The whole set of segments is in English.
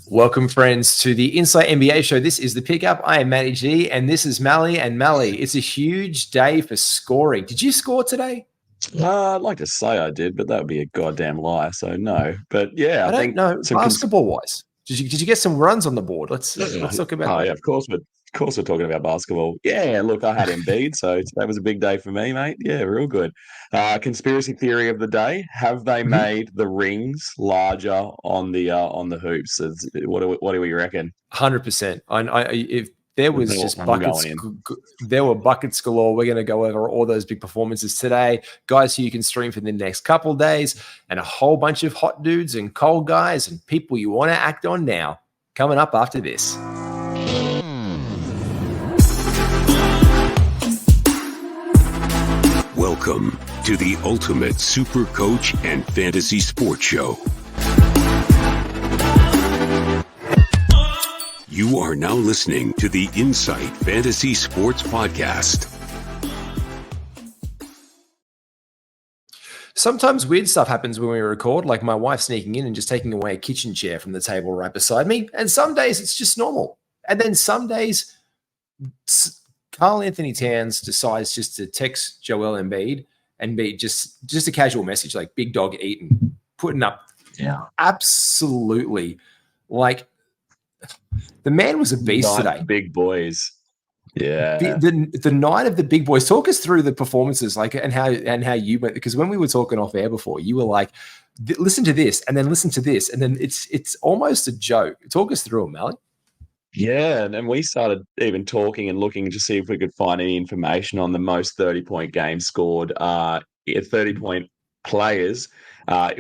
Welcome, friends, to the Insight NBA show. This is The Pickup. I am Matty G, and this is Malley. And Malley, it's a huge day for scoring. Did you score today? I'd like to say I did, but that would be a goddamn lie. So no. But yeah, I I don't think know. Basketball-wise, did you get some runs on the board? Let's talk about Oh that. yeah, of course. But of course, we're talking about basketball. Yeah, look, I had Embiid, so that was a big day for me, mate. Yeah, real good. Conspiracy theory of the day: have they Mhm. made the rings larger on the hoops? What do we reckon? 100%. If there was just I'm going buckets, in. there were buckets galore. We're going to go over all those big performances today, guys who you can stream for the next couple of days, and a whole bunch of hot dudes and cold guys and people you want to act on now. Coming up after this. Welcome to the ultimate super coach and fantasy sports show. You are now listening to the Insight Fantasy Sports Podcast. Sometimes weird stuff happens when we record, like my wife sneaking in and just taking away a kitchen chair from the table right beside me. And some days it's just normal. And then some days Carl Anthony Towns decides just to text Joel Embiid and be just a casual message like big dog eating, putting up absolutely like the man was a beast today. Big boys. Yeah. The night of the big boys. Talk us through the performances, like and how you went, because when we were talking off air before, you were like, listen to this, and then listen to this, and then it's almost a joke. Talk us through it, Malley. Yeah, and we started even talking and looking to see if we could find any information on the most 30-point games scored, 30-point players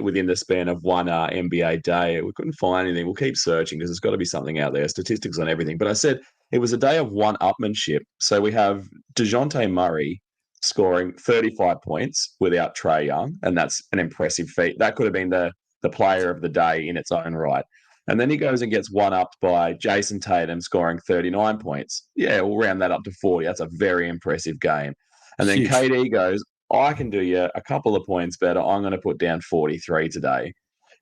within the span of one NBA day. We couldn't find anything. We'll keep searching because there's got to be something out there, statistics on everything. But I said it was a day of one-upmanship. So we have DeJounte Murray scoring 35 points without Trae Young, and that's an impressive feat. That could have been the player of the day in its own right. And then he goes and gets one-upped by Jason Tatum scoring 39 points. Yeah, we'll round that up to 40. That's a very impressive game. And then KD goes, I can do you a couple of points better. I'm going to put down 43 today.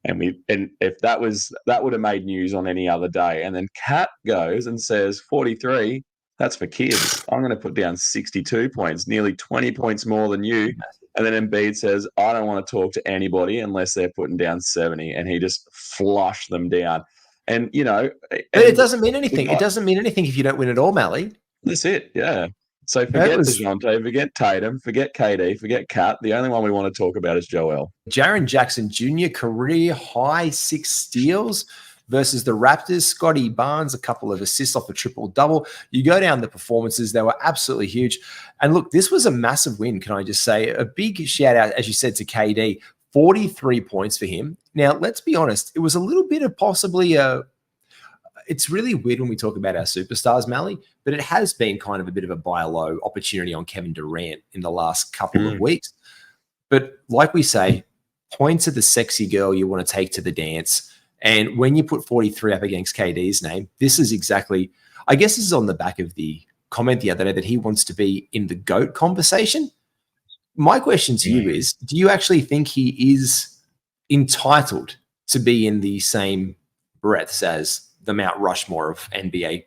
And if that would have made news on any other day. And then Kat goes and says 43, that's for kids. I'm going to put down 62 points, nearly 20 points more than you. And then Embiid says, I don't want to talk to anybody unless they're putting down 70. And he just flushed them down. And, but it doesn't mean anything. It doesn't mean anything if you don't win at all, Malley. That's it. Yeah. So forget DeJounte, forget Tatum, forget KD, forget Kat. The only one we want to talk about is Joel. Jaren Jackson Jr., career high 6 steals versus the Raptors. Scotty Barnes, a couple of assists off a triple-double. You go down the performances, they were absolutely huge. And look, this was a massive win, can I just say? A big shout-out, as you said, to KD. 43 points for him. Now, let's be honest, it was a little bit of possibly it's really weird when we talk about our superstars, Malley, but it has been kind of a bit of a buy low opportunity on Kevin Durant in the last couple of weeks. But like we say, points are the sexy girl you want to take to the dance. And when you put 43 up against KD's name, this is exactly, I guess this is on the back of the comment the other day that he wants to be in the GOAT conversation. My question to you is, do you actually think he is entitled to be in the same breaths as the Mount Rushmore of NBA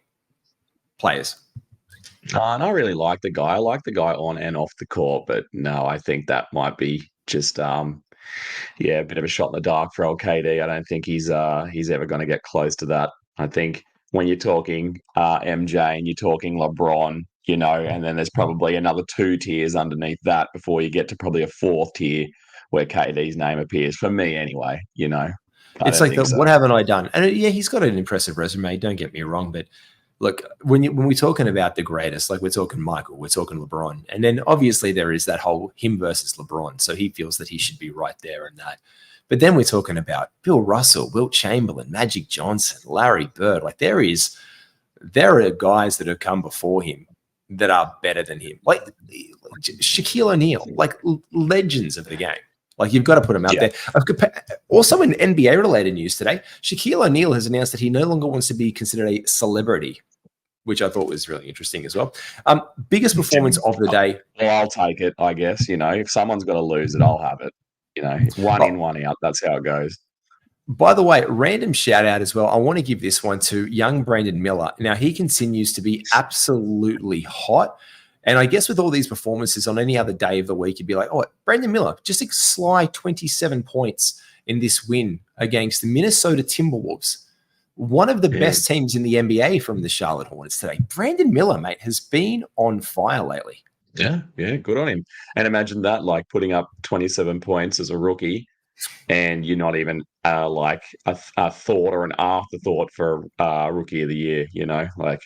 players? I really like the guy. I like the guy on and off the court, but no, I think that might be just a bit of a shot in the dark for old KD. I don't think he's ever going to get close to that. I think when you're talking MJ and you're talking LeBron, and then there's probably another 2 tiers underneath that before you get to probably a 4th tier where KD's name appears. For me, anyway, It's like what haven't I done? And he's got an impressive resume. Don't get me wrong, but look, when we're talking about the greatest, like we're talking Michael, we're talking LeBron, and then obviously there is that whole him versus LeBron. So he feels that he should be right there and that. But then we're talking about Bill Russell, Wilt Chamberlain, Magic Johnson, Larry Bird. Like there are guys that have come before him that are better than him, like Shaquille O'Neal, like legends of the game. Like you've got to put him out there. Also in NBA-related news today, Shaquille O'Neal has announced that he no longer wants to be considered a celebrity, which I thought was really interesting as well. Biggest performance of the day. Well, I'll take it, I guess. If someone's got to lose it, I'll have it. One in, one out. That's how it goes. By the way, random shout out as well. I want to give this one to young Brandon Miller. Now, he continues to be absolutely hot. And I guess with all these performances on any other day of the week, you'd be like, oh, Brandon Miller, just a sly 27 points in this win against the Minnesota Timberwolves, one of the best teams in the NBA from the Charlotte Hornets today. Brandon Miller, mate, has been on fire lately. Yeah, good on him. And imagine that, like putting up 27 points as a rookie, and you're not even like a thought or an afterthought for rookie of the year. Like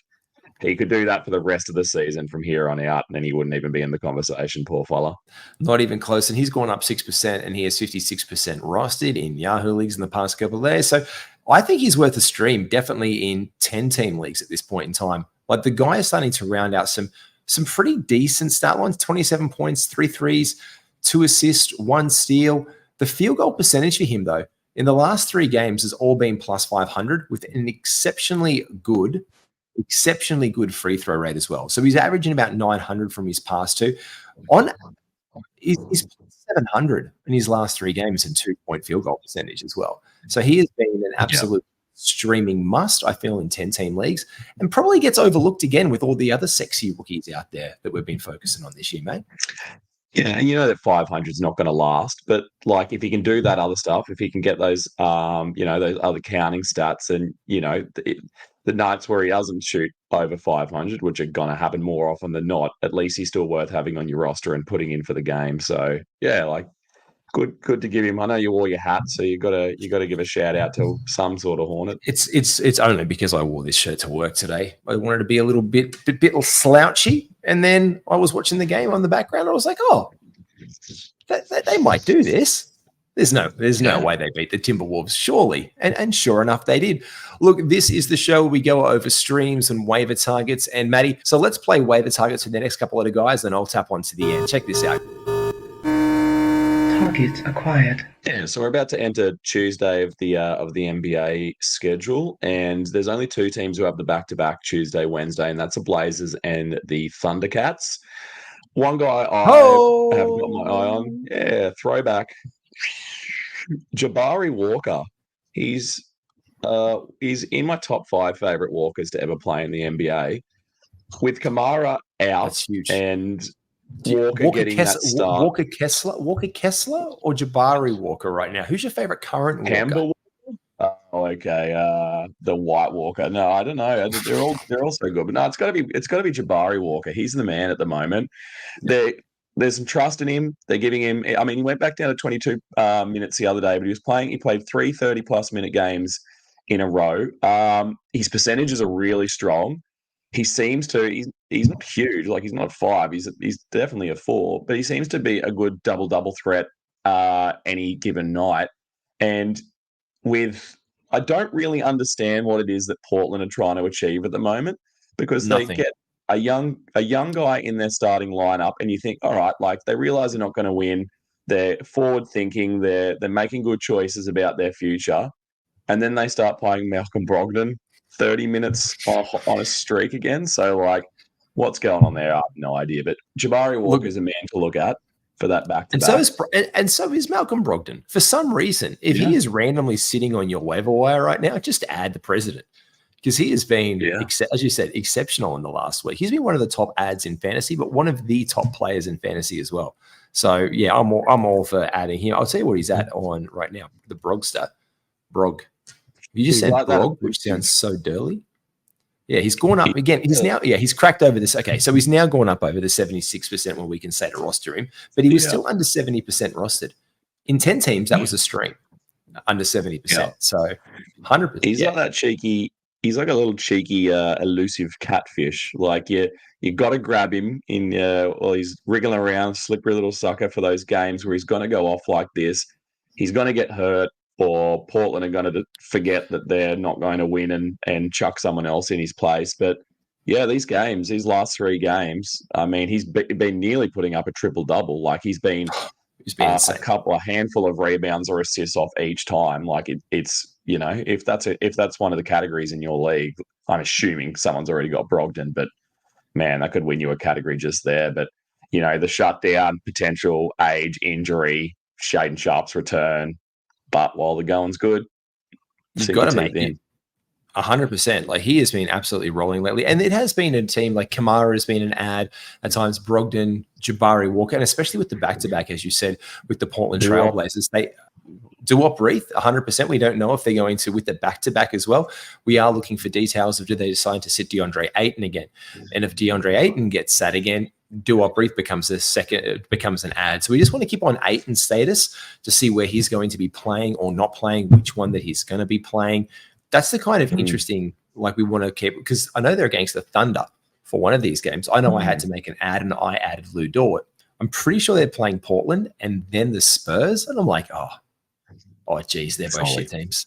he could do that for the rest of the season from here on out, and then he wouldn't even be in the conversation, poor fella. Not even close. And he's gone up 6%, and he has 56% rostered in Yahoo leagues in the past couple of days. So I think he's worth a stream, definitely in 10-team leagues at this point in time. Like the guy is starting to round out some pretty decent stat lines, 27 points, 3 threes, 2 assists, 1 steal. The field goal percentage for him, though, in the last 3 games has all been plus 500 with an exceptionally good free throw rate as well. So he's averaging about 900 from his past 2. He's 700 in his last 3 games and 2-point field goal percentage as well. So he has been an absolute streaming must, I feel, in 10-team leagues, and probably gets overlooked again with all the other sexy rookies out there that we've been focusing on this year, mate. Yeah, and that 500 is not going to last, but like if he can do that other stuff, if he can get those, those other counting stats, and the nights where he doesn't shoot over 500, which are going to happen more often than not, at least he's still worth having on your roster and putting in for the game. So yeah, like good to give him. I know you wore your hat, so you got to give a shout out to some sort of Hornet. It's only because I wore this shirt to work today. I wanted to be a little bit slouchy, and then I was watching the game on the background. I was like, oh, they might do this. There's no way they beat the Timberwolves, surely. And sure enough, they did. Look, this is the show where we go over streams and waiver targets. And Matty, so let's play waiver targets for the next couple of the guys, then I'll tap on to the end. Check this out. Target acquired. Yeah, so we're about to enter Tuesday of the NBA schedule, and there's only 2 teams who have the back-to-back Tuesday, Wednesday, and that's the Blazers and the Thundercats. One guy I have got my eye on, throwback, Jabari Walker. He's in my top 5 favorite Walkers to ever play in the NBA. With Kamara out, that's huge. And Walker getting that start. Walker Kessler or Jabari Walker right now? Who's your favorite current Walker? Oh, okay. The White Walker. No, I don't know. They're all so good. But no, it's got to be Jabari Walker. He's the man at the moment. There's some trust in him. They're giving him. I mean, he went back down to 22 minutes the other day, but he played 3 30-plus minute games in a row. His percentages are really strong. He seems to. He's not huge. Like he's not a 5. He's definitely a 4. But he seems to be a good double threat any given night. And I don't really understand what it is that Portland are trying to achieve at the moment, because they get a young guy in their starting lineup, and you think, all right, like they realize they're not going to win. They're forward thinking. They're making good choices about their future, and then they start playing Malcolm Brogdon 30 minutes on a streak again. So like, what's going on there? I have no idea. But Jabari Walker is a man to look at for that back-to-back. And so is Malcolm Brogdon. For some reason, if he is randomly sitting on your waiver wire right now, just add the president, because he has been, as you said, exceptional in the last week. He's been one of the top ads in fantasy, but one of the top players in fantasy as well. So yeah, I'm all for adding him. I'll tell you what he's at on right now. The Brog stat. Brog. You just said like Brog, which sounds so dirty. Yeah, he's gone up again. He's cracked over this. Okay, so he's now gone up over the 76% where we can say to roster him, but he was still under 70% rostered. In 10 teams, that was a stream, under 70%. Yeah. So 100%. He's like that cheeky. He's like a little cheeky, elusive catfish. Like you got to grab him in while he's wriggling around, slippery little sucker for those games where he's going to go off like this. He's going to get hurt, or Portland are going to forget that they're not going to win and chuck someone else in his place. But yeah, these last 3 games, I mean, he's been nearly putting up a triple-double. Like he's been a handful of rebounds or assists off each time. Like it's if that's one of the categories in your league, I'm assuming someone's already got Brogdon, but man, that could win you a category just there. But the shutdown, potential, age, injury, Shaden Sharp's return. But while the going's good, You've got to make it 100%. Like, he has been absolutely rolling lately. And it has been a team like Kamara has been an ad at times, Brogdon, Jabari Walker, and especially with the back-to-back, as you said, with the Portland Trailblazers. They Duop Reith, 100%. We don't know if they're going to with the back-to-back as well. We are looking for details of, do they decide to sit DeAndre Ayton again? And if DeAndre Ayton gets sat again, Duop Reith becomes an ad. So we just want to keep on Ayton's status to see where he's going to be playing or not playing, which one that he's going to be playing. That's the kind of interesting, like, we want to keep, because I know they're against the Thunder for one of these games. I know I had to make an ad and I added Lou Dort. I'm pretty sure they're playing Portland and then the Spurs. And I'm like, geez, they're both shit teams.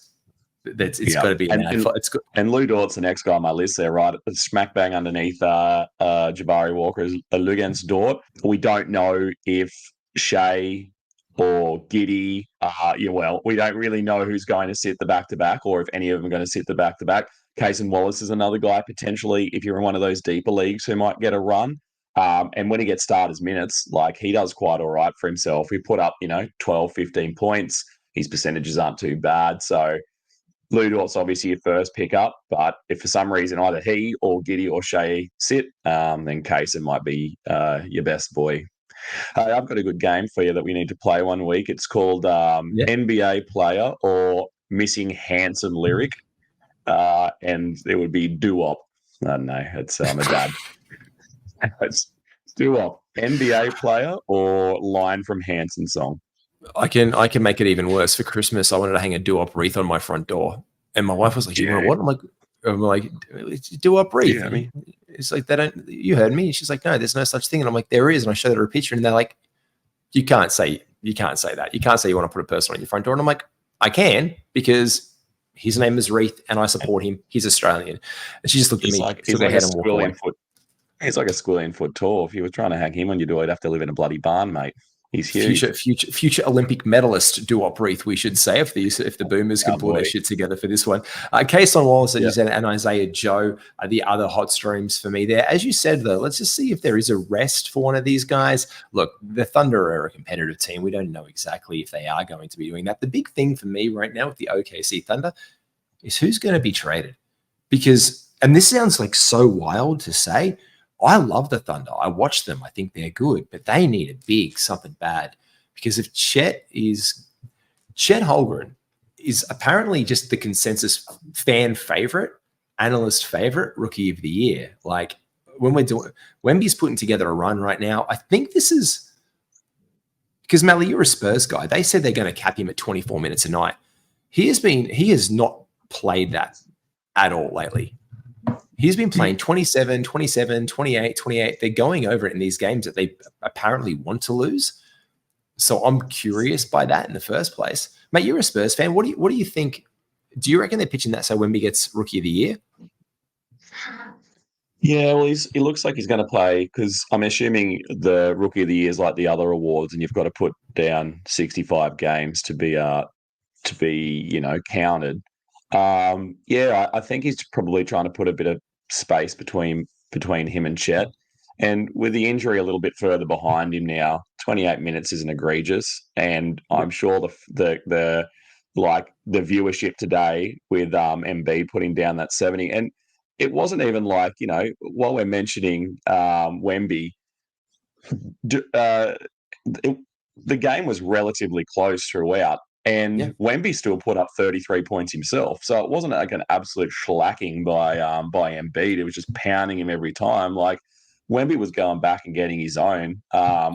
It's got to be an ad. It's good. And Lou Dort's the next guy on my list there, right? Smack bang underneath Jabari Walker is Lugan's Dort. We don't know if Shea or Giddy, we don't really know who's going to sit the back-to-back or if any of them are going to sit the back-to-back. Casey Wallace is another guy, potentially, if you're in one of those deeper leagues, who might get a run. And when he gets starters minutes, like, he does quite all right for himself. He put up, 12, 15 points. His percentages aren't too bad. So Lou Dort's obviously your first pickup, but if for some reason either he or Giddy or Shea sit, then Casey might be your best boy. I've got a good game for you that we need to play one week. It's called NBA Player or Missing Handsome Lyric, and it would be doo-wop. I don't know. I'm a dad. It's doo-wop. NBA Player or Line from Hanson song. I can make it even worse. For Christmas, I wanted to hang a Duop wreath on my front door, and my wife was like, "You know what?" I'm like, "It's Duop wreath." Yeah, I mean, it's like, they don't. You heard me. She's like, "No, there's no such thing." And I'm like, "There is." And I showed her a picture, and they're like, "You can't say that. You can't say you want to put a person on your front door." And I'm like, "I can, because his name is Reith, and I support him. He's Australian." And she just looked at me, he's like a squillion foot tall. If you were trying to hang him on your door, you'd have to live in a bloody barn, mate. He's huge. Future Olympic medalist Duop Reith, we should say, if the Boomers can pull their shit together for this one. Kason Wallace, as you said, and Isaiah Joe are the other hot streams for me there. As you said, though, let's just see if there is a rest for one of these guys. Look, the Thunder are a competitive team. We don't know exactly if they are going to be doing that. The big thing for me right now with the OKC Thunder is who's going to be traded. Because, and this sounds like so wild to say, I love the Thunder. I watch them. I think they're good, but they need something bad. Because if Chet Holmgren is apparently just the consensus fan favorite, analyst favorite rookie of the year. Like, when Wemby's putting together a run right now, I think this is because, Malley, you're a Spurs guy. They said they're going to cap him at 24 minutes a night. He has not played that at all lately. He's been playing 27, 27, 28, 28. They're going over it in these games that they apparently want to lose. So I'm curious by that in the first place. Mate, you're a Spurs fan. What do you think? Do you reckon they're pitching that so Wemby gets Rookie of the Year? Yeah, well, he looks like he's going to play, because I'm assuming the Rookie of the Year is like the other awards, and you've got to put down 65 games to be counted. I think he's probably trying to put a bit of space between him and Chet. And with the injury a little bit further behind him now, 28 minutes isn't egregious. And I'm sure the viewership today with MB putting down that 70, and it wasn't even like, while we're mentioning Wemby, the game was relatively close throughout. And Wemby still put up 33 points himself. So it wasn't like an absolute shellacking by Embiid. It was just pounding him every time. Like, Wemby was going back and getting his own,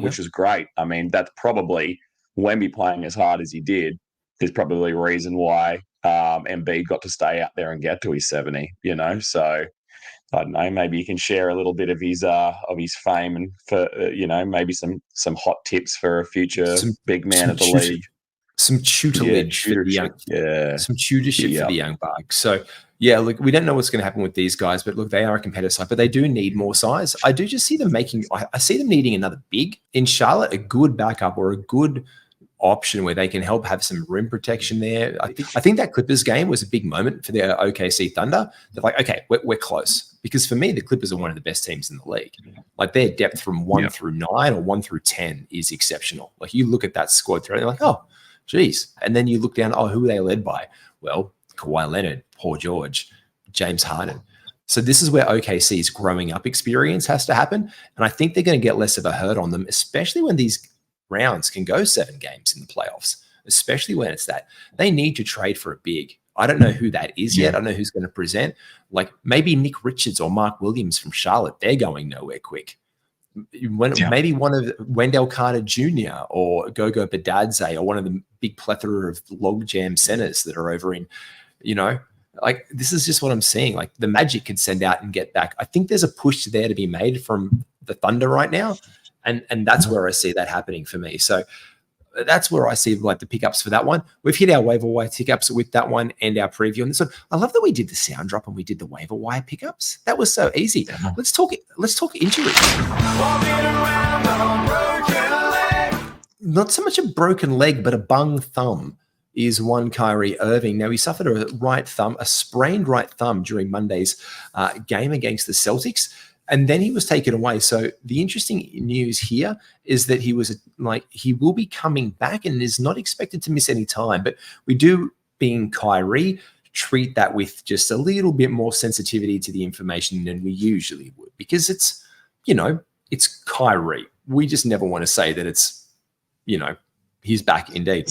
which was great. I mean, that's probably Wemby playing as hard as he did is probably the reason why Embiid got to stay out there and get to his 70, So I don't know, maybe you can share a little bit of his fame, and for maybe some hot tips for a future big man of the league. Some tutelage for the young, some tutorship for the young bugs. So, look, we don't know what's going to happen with these guys, but look, they are a competitive side, but they do need more size. I do just see them I see them needing another big in Charlotte, a good backup or a good option where they can help have some rim protection there. I think that Clippers game was a big moment for the OKC Thunder. They're like, okay, we're close. Because for me, the Clippers are one of the best teams in the league. Like, their depth from 1 through 9 or 1 through 10 is exceptional. Like, you look at that squad through, they're like, oh, geez. And then you look down, who are they led by? Well, Kawhi Leonard, Paul George, James Harden. So this is where OKC's growing up experience has to happen. And I think they're going to get less of a hurt on them, especially when these rounds can go 7 games in the playoffs, especially when it's that. They need to trade for a big. I don't know who that is yet. I don't know who's going to present. Like maybe Nick Richards or Mark Williams from Charlotte. They're going nowhere quick. Maybe one of Wendell Carter Jr. or Gogo Badadze or one of the big plethora of logjam centers that are over in, like this is just what I'm seeing. Like the Magic could send out and get back. I think there's a push there to be made from the Thunder right now. And that's where I see that happening for me. So that's where I see like the pickups for that one. We've hit our waiver wire pickups with that one and our preview on this one. I love that we did the sound drop and we did the waiver wire pickups. That was so easy. Let's talk injuries. Not so much a broken leg, but a bung thumb is one Kyrie Irving. Now he suffered a sprained right thumb during Monday's game against the Celtics. And then he was taken away. So the interesting news here is that he will be coming back and is not expected to miss any time. But we do, being Kyrie, treat that with just a little bit more sensitivity to the information than we usually would, because it's Kyrie. We just never want to say that it's, he's back indeed.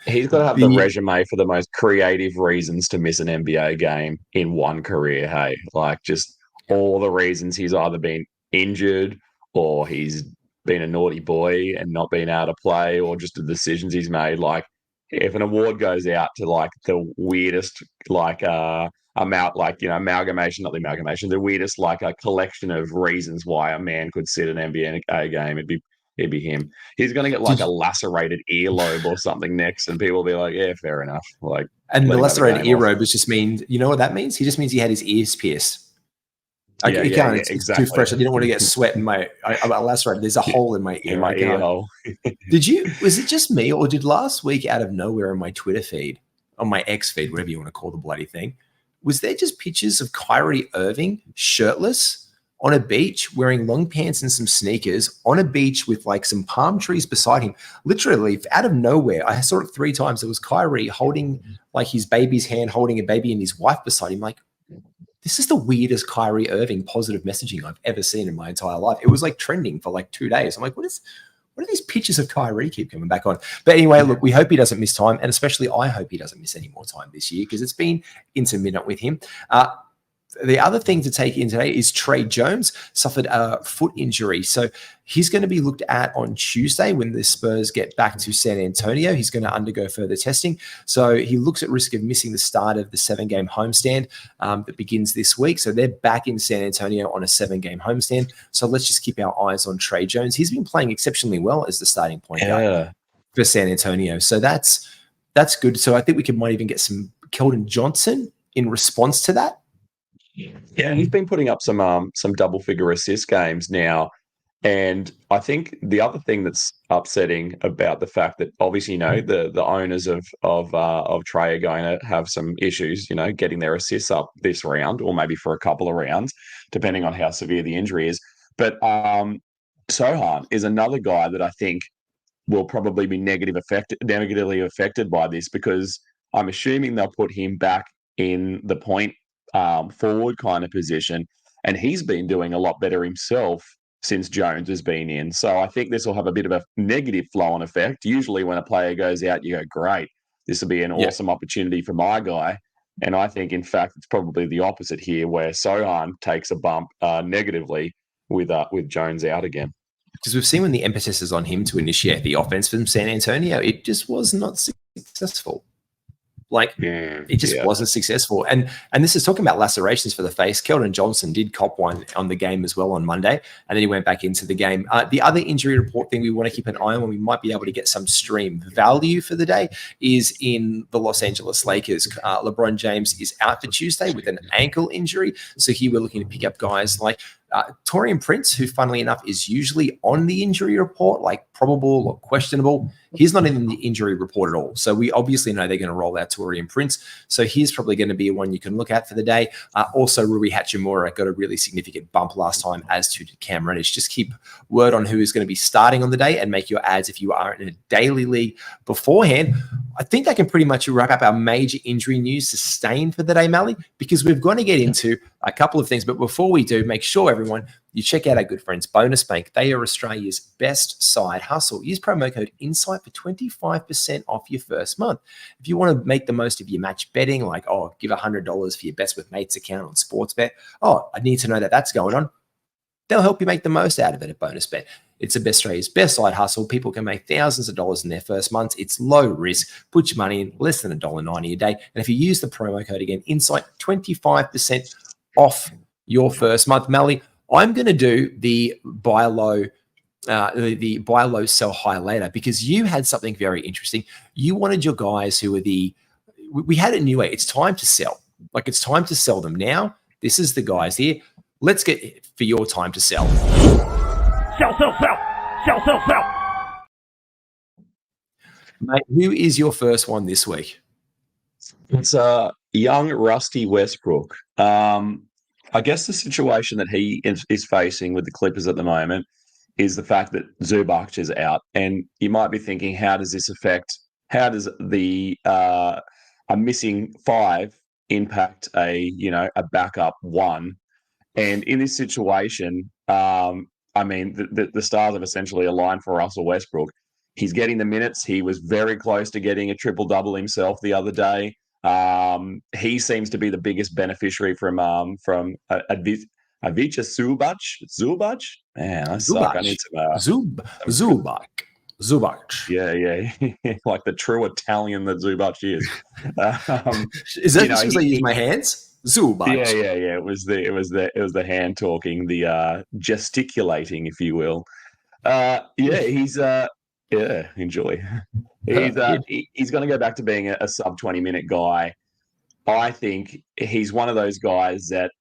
He's got to have the resume for the most creative reasons to miss an NBA game in one career. Hey, like just all the reasons he's either been injured or he's been a naughty boy and not been able to play, or just the decisions he's made. Like if an award goes out to like the weirdest, amalgamation, not the amalgamation, the weirdest, like a collection of reasons why a man could sit an NBA game, it'd be him. He's going to get like a lacerated earlobe or something next, and people will be like, yeah, fair enough. Like, and the lacerated earlobe is just means, you know what that means? He just means he had his ears pierced. It's too fresh. I didn't want to get sweat in my. I'm lacerated. There's a hole in my ear. Ear hole. Was it just me, or did last week out of nowhere on my Twitter feed, on my X feed, whatever you want to call the bloody thing, was there just pictures of Kyrie Irving shirtless on a beach, wearing long pants and some sneakers on a beach with like some palm trees beside him? Literally, out of nowhere, I saw it 3 times. It was Kyrie holding like his baby's hand, holding a baby, and his wife beside him. Like, this is the weirdest Kyrie Irving positive messaging I've ever seen in my entire life. It was like trending for like 2 days. I'm like, what are these pictures of Kyrie keep coming back on? But anyway, look, we hope he doesn't miss time, and especially I hope he doesn't miss any more time this year, because it's been intermittent with him. The other thing to take in today is Trey Jones suffered a foot injury. So he's going to be looked at on Tuesday when the Spurs get back to San Antonio. He's going to undergo further testing. So he looks at risk of missing the start of the 7-game homestand that begins this week. So they're back in San Antonio on a 7-game homestand. So let's just keep our eyes on Trey Jones. He's been playing exceptionally well as the starting point guard for San Antonio. So that's good. So I think we might even get some Keldon Johnson in response to that. Yeah, he's been putting up some double-figure assist games now, and I think the other thing that's upsetting about the fact that obviously the owners of Trey are going to have some issues, getting their assists up this round, or maybe for a couple of rounds, depending on how severe the injury is. But Sohan is another guy that I think will probably be negatively affected by this, because I'm assuming they'll put him back in the point forward kind of position, and he's been doing a lot better himself since Jones has been in. So I think this will have a bit of a negative flow-on effect. Usually when a player goes out, you go, great, this will be an awesome opportunity for my guy. And I think, in fact, it's probably the opposite here, where Sohan takes a bump negatively with Jones out again. Because we've seen when the impetus is on him to initiate the offense from San Antonio, it just was not successful. It just wasn't successful. And this is talking about lacerations for the face. Keldon Johnson did cop one on the game as well on Monday, and then he went back into the game. The other injury report thing we want to keep an eye on, when we might be able to get some stream value for the day, is in the Los Angeles Lakers. LeBron James is out for Tuesday with an ankle injury. So here we're looking to pick up guys like Taurean Prince, who funnily enough is usually on the injury report, like probable or questionable. He's not in the injury report at all. So we obviously know they're going to roll out Taurean Prince. So he's probably going to be one you can look at for the day. Also, Rui Hachimura got a really significant bump last time, as to Cam Reddish. Just keep word on who is going to be starting on the day and make your ads if you are in a daily league beforehand. I think that can pretty much wrap up our major injury news sustained for the day, Malley, because we're going to get into a couple of things. But before we do, make sure, everyone, you check out our good friends, Bonus Bank. They are Australia's best side hustle. Use promo code INSIGHT for 25% off your first month. If you want to make the most of your match betting, like, give $100 for your Best with Mates account on Sportsbet. I need to know that that's going on. They'll help you make the most out of it at Bonus Bet. It's Australia's best side hustle. People can make thousands of dollars in their first months. It's low risk. Put your money in less than $1.90 a day. And if you use the promo code again, INSIGHT, 25% off your first month. Malley, I'm going to do the buy low, sell high later, because you had something very interesting. You wanted your guys who are we had a new way. It's time to sell. Like, it's time to sell them now. This is the guys here. Let's get for your time to sell. Sell, sell, sell. Sell, sell, sell. Mate, who is your first one this week? It's young Rusty Westbrook. I guess the situation that he is facing with the Clippers at the moment is the fact that Zubac is out. And you might be thinking, how does this affect, how does the a missing 5 impact a backup 1? And in this situation, the stars have essentially aligned for Russell Westbrook. He's getting the minutes. He was very close to getting a triple-double himself the other day. He seems to be the biggest beneficiary from Ivica Zubac. Zubac? Man, I suck. I need some Zubac. Yeah. Like the true Italian that Zubac is. Is that just because I use my hands? Zubac. Yeah. It was the hand talking, the gesticulating, if you will. He's enjoy. He's going to go back to being a sub 20-minute guy. I think he's one of those guys that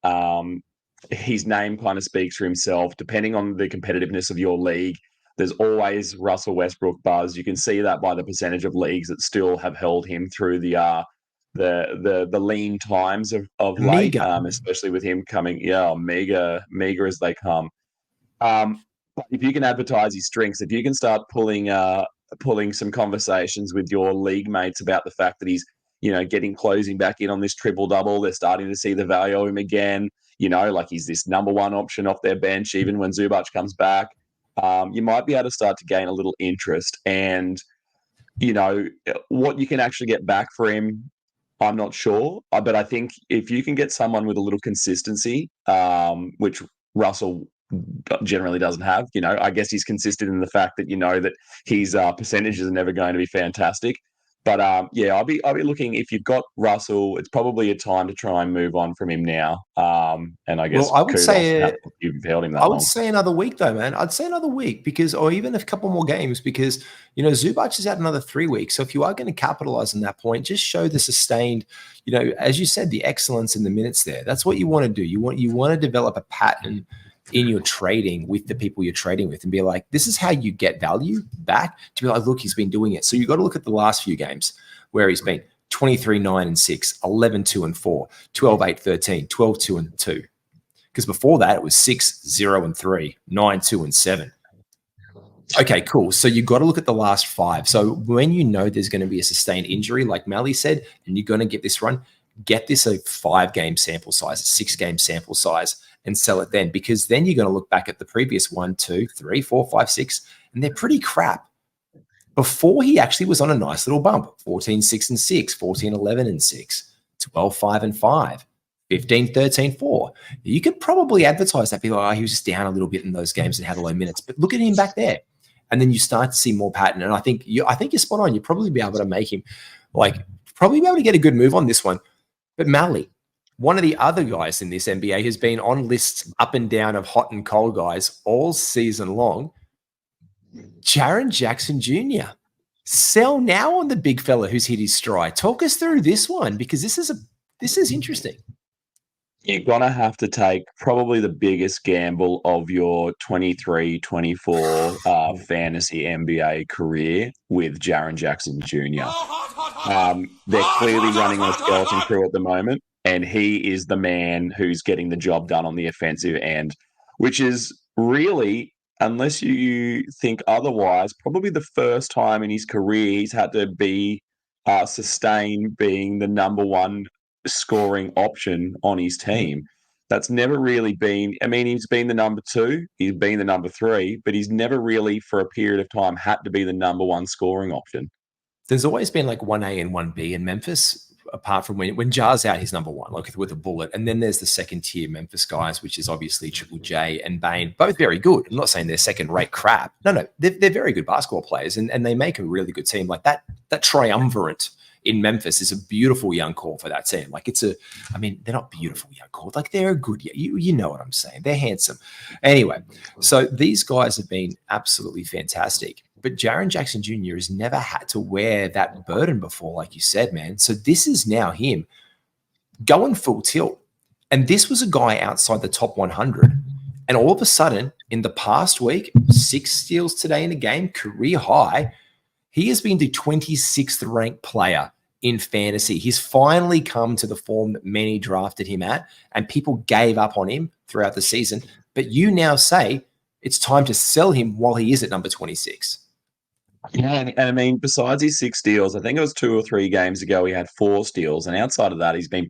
his name kind of speaks for himself. Depending on the competitiveness of your league, there's always Russell Westbrook buzz. You can see that by the percentage of leagues that still have held him through the lean times of late, especially with him coming, meager as they come. But if you can advertise his strengths, if you can start pulling some conversations with your league mates about the fact that he's, closing back in on this triple-double, they're starting to see the value of him again, like he's this number 1 option off their bench, even when Zubac comes back, you might be able to start to gain a little interest. And, what you can actually get back for him, I'm not sure. But I think if you can get someone with a little consistency, which Russell generally doesn't have, I guess he's consistent in the fact that, that his percentages are never going to be fantastic. But I'll be looking, if you've got Russell, it's probably a time to try and move on from him now. And I guess I would say you've held him that long. I would say another week though, man. I'd say another week or even a couple more games, because Zubac is out another 3 weeks. So if you are going to capitalize on that point, just show the sustained, as you said, the excellence in the minutes there. That's what you want to do. You want to develop a pattern in your trading with the people you're trading with and be like, this is how you get value back, to be like, look, he's been doing it. So you got to look at the last few games where he's been 23-9-6, 11-2-4, 12-8-13, 12-2-2. Because before that, it was 6-0-3, 9-2-7. Okay, cool. So you got to look at the last 5. So when there's going to be a sustained injury, like Malley said, and you're going to get this run, get this a 5-game sample size, a 6-game sample size, and sell it then, because then you're going to look back at the previous 1, 2, 3, 4, 5, 6, and they're pretty crap. Before he actually was on a nice little bump, 14-6-6, 14-11-6, 12-5-5, 15-13-4. You could probably advertise that, be like, he was just down a little bit in those games and had low minutes, but look at him back there. And then you start to see more pattern. And I think you're spot on. You'll probably be able to make him, probably be able to get a good move on this one. But Malley, one of the other guys in this NBA, has been on lists up and down of hot and cold guys all season long. Jaren Jackson Jr. Sell now on the big fella who's hit his stride. Talk us through this one, because this is interesting. You're going to have to take probably the biggest gamble of your 23-24 fantasy NBA career with Jaren Jackson Jr. They're clearly running on a skeleton crew at the moment, and he is the man who's getting the job done on the offensive end, which is really, unless you think otherwise, probably the first time in his career he's had to be sustain being the number one scoring option on his team. That's never really been, I mean, he's been the number two, he's been the number three, but he's never really, for a period of time, had to be the number one scoring option. There's always been like 1A and 1B in Memphis, apart from when Jar's out, he's number one, like with a bullet. And then there's the second tier Memphis guys, which is obviously Triple J and Bane, both very good. I'm not saying they're second rate crap. No, they're very good basketball players, and they make a really good team. Like that triumvirate in Memphis is a beautiful young core for that team. Like they're not beautiful young core. Like they're a good, you know what I'm saying. They're handsome. Anyway, so these guys have been absolutely fantastic. But Jaren Jackson Jr. has never had to wear that burden before, like you said, man. So this is now him going full tilt. And this was a guy outside the top 100. And all of a sudden, in the past week, 6 steals today in a game, career high, he has been the 26th ranked player in fantasy. He's finally come to the form that many drafted him at, and people gave up on him throughout the season. But you now say it's time to sell him while he is at number 26. Yeah, and I mean, besides his 6 steals, I think it was 2 or 3 games ago he had 4 steals, and outside of that, he's gone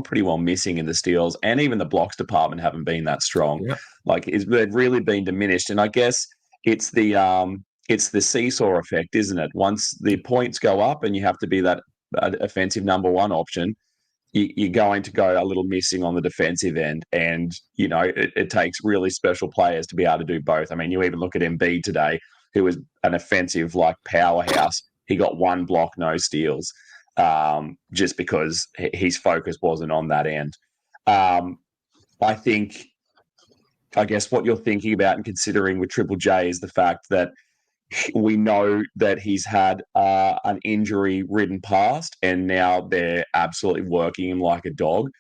pretty well missing in the steals, and even the blocks department haven't been that strong. Yeah. Like they've really been diminished, and I guess it's the seesaw effect, isn't it? Once the points go up, and you have to be that offensive number one option, you're going to go a little missing on the defensive end, and it takes really special players to be able to do both. I mean, you even look at Embiid today, who was an offensive like powerhouse. He got 1 block, no steals, just because his focus wasn't on that end. I guess what you're thinking about and considering with Triple J is the fact that we know that he's had an injury-ridden past, and now they're absolutely working him like a dog.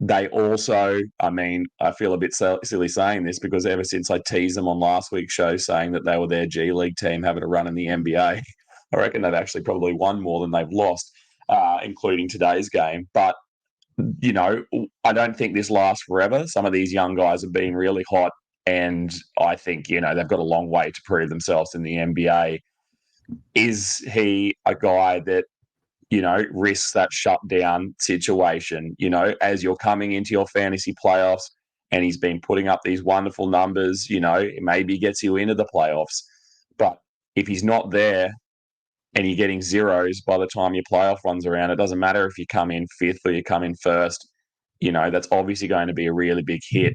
They also, I mean, I feel a bit silly saying this because ever since I teased them on last week's show saying that they were their G League team having a run in the NBA, I reckon they've actually probably won more than they've lost, including today's game. But, I don't think this lasts forever. Some of these young guys have been really hot, and I think, they've got a long way to prove themselves in the NBA. Is he a guy that, risks that shutdown situation, as you're coming into your fantasy playoffs, and he's been putting up these wonderful numbers, it maybe gets you into the playoffs. But if he's not there and you're getting zeros by the time your playoff runs around, it doesn't matter if you come in 5th or you come in 1st, that's obviously going to be a really big hit.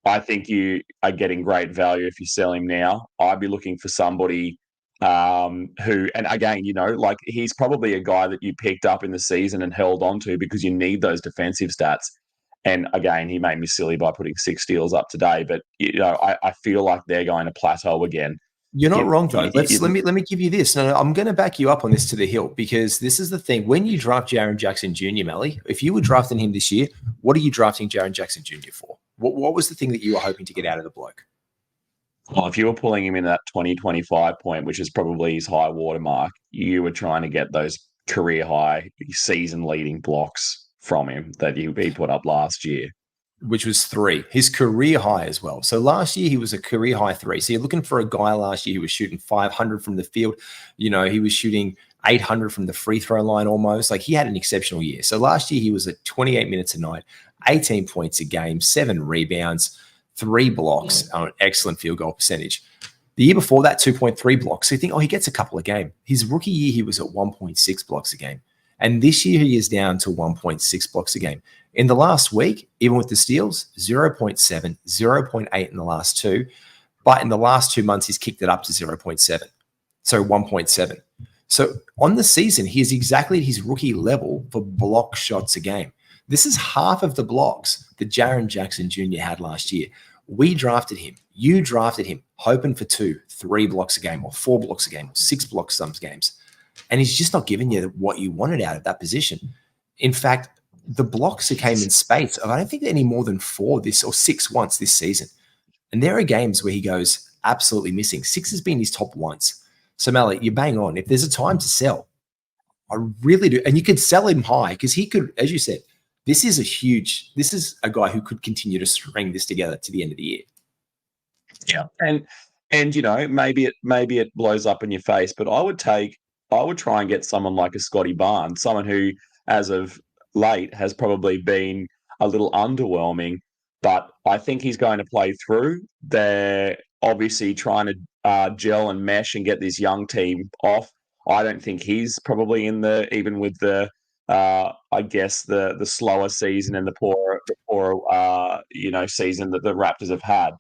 I think you are getting great value if you sell him now. I'd be looking for somebody who, and again, like he's probably a guy that you picked up in the season and held on to because you need those defensive stats. And again, he made me silly by putting 6 steals up today, but I feel like they're going to plateau again. You're not wrong, though. Let me give you this. No, I'm going to back you up on this to the hilt, because this is the thing. When you draft Jaren Jackson Jr., Malley, if you were drafting him this year, what are you drafting Jaren Jackson Jr. for? What was the thing that you were hoping to get out of the bloke? Well, if you were pulling him in that 20-25 point, which is probably his high watermark, you were trying to get those career high, season leading blocks from him that he put up last year, which was 3, his career high as well. So last year he was a career high 3. So you're looking for a guy last year who was shooting 500 from the field. He was shooting 800 from the free throw line almost. Like he had an exceptional year. So last year he was at 28 minutes a night, 18 points a game, 7 rebounds, 3 blocks on an excellent field goal percentage. The year before that, 2.3 blocks. So you think, he gets a couple a game. His rookie year, he was at 1.6 blocks a game. And this year he is down to 1.6 blocks a game. In the last week, even with the steals, 0.7, 0.8 in the last 2. But in the last 2 months, he's kicked it up to 0.7. So 1.7. So on the season, he is exactly at his rookie level for block shots a game. This is half of the blocks that Jaren Jackson Jr. had last year. We drafted him. You drafted him, hoping for 2, 3 blocks a game, or 4 blocks a game, or 6 blocks some games. And he's just not giving you what you wanted out of that position. In fact, the blocks that came in space, I don't think any more than 4 or 6 once this season. And there are games where he goes absolutely missing. 6 has been his top once. So, Malley, you bang on. If there's a time to sell, I really do. And you could sell him high because he could, as you said, this is a guy who could continue to string this together to the end of the year. Yeah. And maybe it blows up in your face, but I would try and get someone like a Scotty Barnes, someone who, as of late, has probably been a little underwhelming, but I think he's going to play through. They're obviously trying to gel and mesh and get this young team off. I don't think he's probably even with the I guess the slower season and the poorer season that the Raptors have had.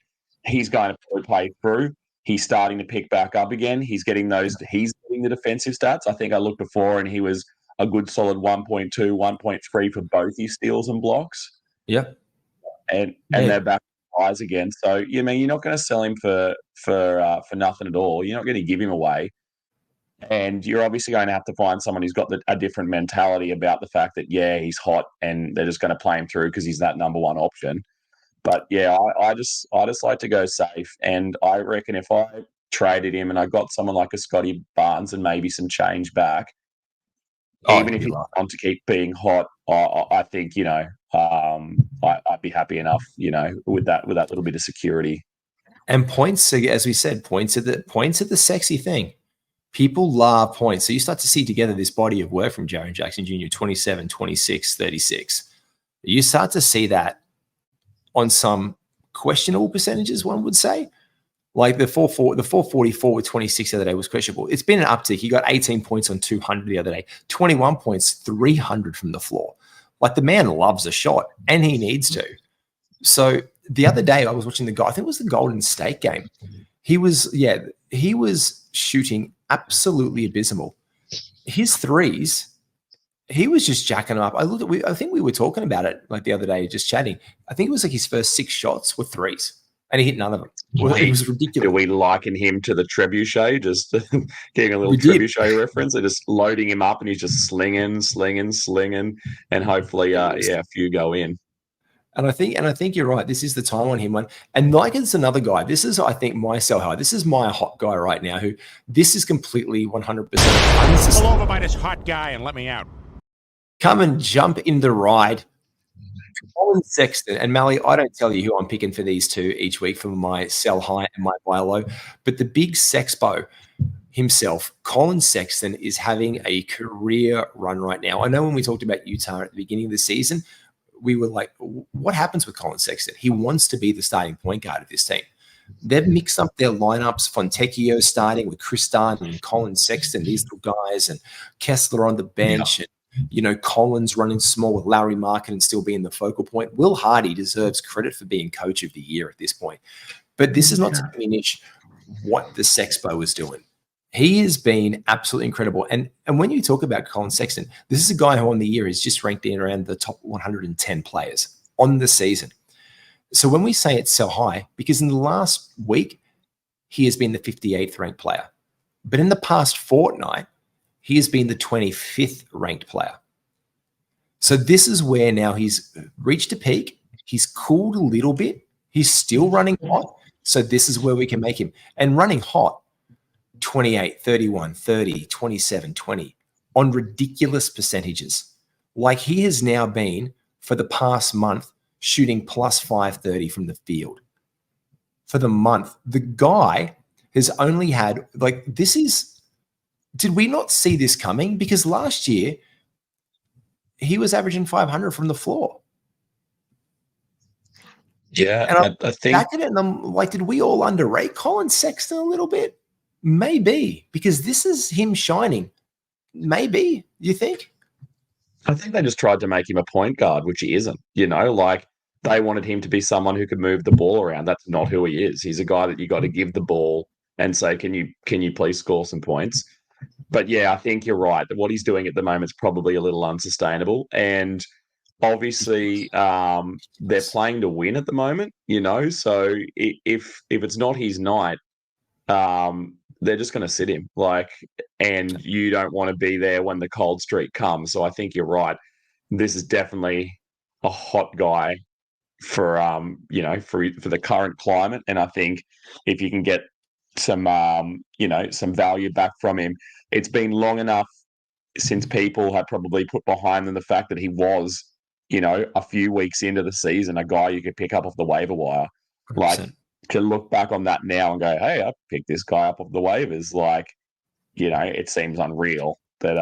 He's going to probably play through. He's starting to pick back up again. He's getting the defensive stats. I think I looked before and he was a good solid 1.2, 1.3 for both his steals and blocks. Yeah. And they're back to highs again. So, you're not going to sell him for nothing at all. You're not going to give him away. And you're obviously going to have to find someone who's got a different mentality about the fact that, he's hot and they're just going to play him through because he's that number one option. But, I just like to go safe. And I reckon if I traded him and I got someone like a Scotty Barnes and maybe some change back, even if he wants to keep being hot, I think, I'd be happy enough, with that little bit of security. And points, as we said, points are the sexy thing. People love points. So you start to see together this body of work from Jaren Jackson Jr., 27, 26, 36. You start to see that on some questionable percentages, one would say. Like the 444 with 26 the other day was questionable. It's been an uptick. He got 18 points on 200 the other day, 21 points, 300 from the floor. Like the man loves a shot and he needs to. So the other day I was watching I think it was the Golden State game. He was shooting absolutely abysmal. His threes, he was just jacking them up. I think we were talking about it like the other day, just chatting. I think it was like his first 6 shots were threes. And he hit none of them. It was ridiculous. Do we liken him to the trebuchet? Just getting a little trebuchet reference and just loading him up and he's just slinging, and hopefully, a few go in. And I think you're right. This is the time on him. And like it's another guy. This is, I think, my sell high. This is my hot guy right now. Who this is completely 100%. Pull over by this hot guy and let me out. Come and jump in the ride. Colin Sexton and Malley, I don't tell you who I'm picking for these two each week for my sell high and my buy low, but the big Sexpo himself, Colin Sexton, is having a career run right now. I know when we talked about Utah at the beginning of the season, we were like, what happens with Colin Sexton? He wants to be the starting point guard of this team. They've mixed up their lineups. Fontecchio starting with Chris Dunn and Colin Sexton, these little guys, and Kessler on the bench. Yeah. And, Collins running small with Larry Markin and still being the focal point. Will Hardy deserves credit for being coach of the year at this point. But this is not to diminish what the Sexpo is doing. He has been absolutely incredible. And when you talk about Colin Sexton, this is a guy who on the year is just ranked in around the top 110 players on the season. So when we say it's so high, because in the last week, he has been the 58th ranked player. But in the past fortnight, he has been the 25th ranked player. So this is where now he's reached a peak. He's cooled a little bit. He's still running hot. So this is where we can make him. And running hot, 28, 31, 30, 27, 20 on ridiculous percentages. Like he has now been, for the past month, shooting plus 530 from the field. For the month. The guy has only had, did we not see this coming? Because last year, he was averaging 500 from the floor. Yeah, and I think back at it, and I'm like, did we all underrate Colin Sexton a little bit? Maybe, because this is him shining. Maybe, you think? I think they just tried to make him a point guard, which he isn't. They wanted him to be someone who could move the ball around. That's not who he is. He's a guy that you got to give the ball and say, can you please score some points? But yeah, I think you're right. What he's doing at the moment is probably a little unsustainable. And obviously, they're playing to win at the moment, So if it's not his night, they're just going to sit him. And you don't want to be there when the cold streak comes. So I think you're right. this is definitely a hot guy for for the current climate. And I think if you can get some some value back from him, it's been long enough since people had probably put behind them the fact that he was, a few weeks into the season, a guy you could pick up off the waiver wire. 100%. Like, to look back on that now and go, hey, I picked this guy up off the waivers. Like, it seems unreal that